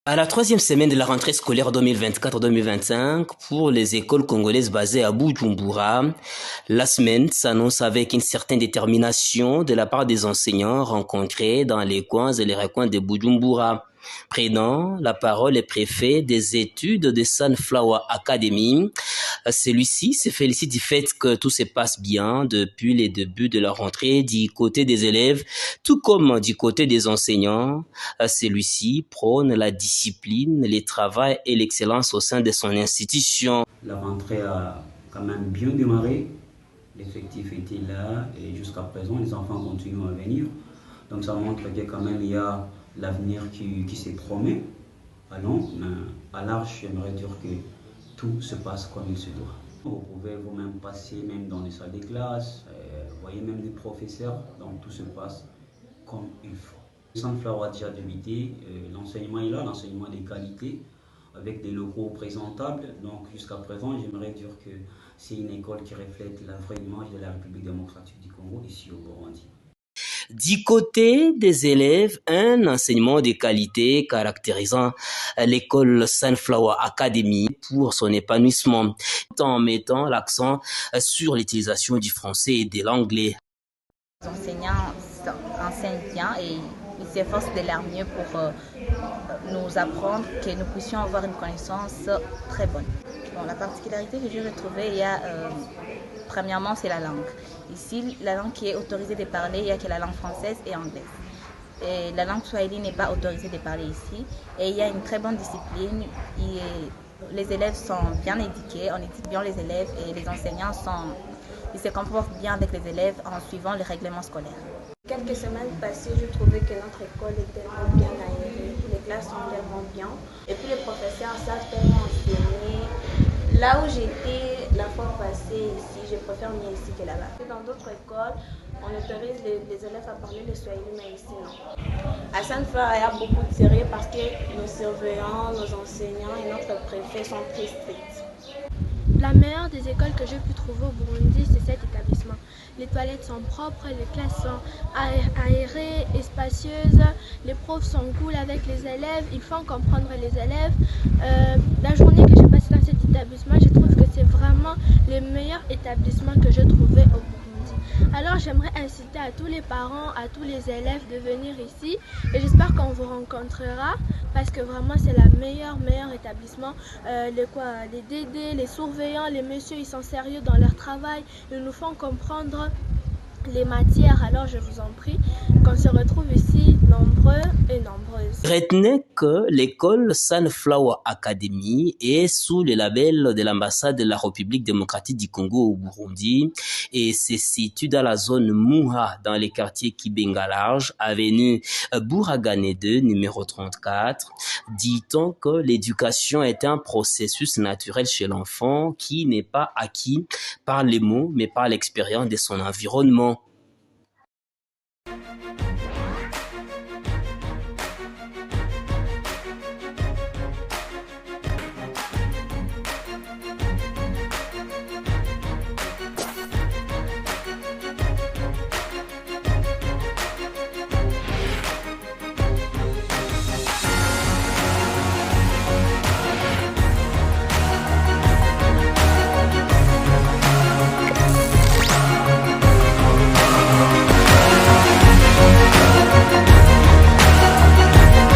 À la troisième semaine de la rentrée scolaire 2024-2025 pour les écoles congolaises basées à Bujumbura, la semaine s'annonce avec une certaine détermination de la part des enseignants rencontrés dans les coins et les recoins de Bujumbura. Prenant la parole, le préfet des études de Sunflower Academy, celui-ci se félicite du fait que tout se passe bien depuis les débuts de la rentrée du côté des élèves, tout comme du côté des enseignants. Celui-ci prône la discipline, le travail et l'excellence au sein de son institution. La rentrée a quand même bien démarré, l'effectif était là et jusqu'à présent les enfants continuent à venir. Donc ça montre que quand même il y a l'avenir qui se promet à long, mais à large j'aimerais dire que tout se passe comme il se doit. Vous pouvez vous-même passer même dans les salles de classe, vous voyez même des professeurs, donc tout se passe comme il faut. Sunflower a déjà débuté, l'enseignement est là, l'enseignement de qualité, avec des locaux présentables. Donc jusqu'à présent, j'aimerais dire que c'est une école qui reflète la vraie image de la République démocratique du Congo ici au Burundi. Du côté des élèves, un enseignement de qualité caractérisant l'école Sunflower Academy pour son épanouissement, en mettant l'accent sur l'utilisation du français et de l'anglais. Les enseignants enseignent bien et ils s'efforcent de leur mieux pour nous apprendre, que nous puissions avoir une connaissance très bonne. Bon, la particularité que j'ai retrouvée, il y a premièrement, c'est la langue. Ici, la langue qui est autorisée de parler, il n'y a que la langue française et anglaise. Et la langue swahili n'est pas autorisée de parler ici. Et il y a une très bonne discipline. Les élèves sont bien éduqués, on éduque bien les élèves et les enseignants ils se comportent bien avec les élèves en suivant le règlement scolaire. Quelques semaines passées, je trouvais que notre école est tellement bien aérée, les classes sont tellement bien, et puis les professeurs savent tellement enseigner. Là où j'étais la fois passée ici, je préfère mieux ici que là-bas. Dans d'autres écoles, on autorise les élèves à parler le swahili, mais ici non. À Sunflower, il y a beaucoup de sérieux parce que nos surveillants, nos enseignants et notre préfet sont très stricts. La meilleure des écoles que j'ai pu trouver au Burundi, c'est cet établissement. Les toilettes sont propres, les classes sont aérées et spacieuses, les profs sont cool avec les élèves, ils font comprendre les élèves. La journée que j'ai passée dans cet établissement, je trouve que c'est vraiment le meilleur établissement que j'ai trouvé au Burundi. Alors j'aimerais inciter à tous les parents, à tous les élèves de venir ici et j'espère qu'on vous rencontrera parce que vraiment c'est le meilleur établissement. Les DD, les surveillants, les messieurs, ils sont sérieux dans leur travail, ils nous font comprendre les matières. Alors je vous en prie qu'on se retrouve ici nombreux et nombreuses. Retenez que l'école Sunflower Academy est sous le label de l'ambassade de la République démocratique du Congo au Burundi et se situe dans la zone Muha, dans les quartiers Kibenga Large, avenue Bouragane 2, numéro 34. Dit-on que l'éducation est un processus naturel chez l'enfant qui n'est pas acquis par les mots mais par l'expérience de son environnement.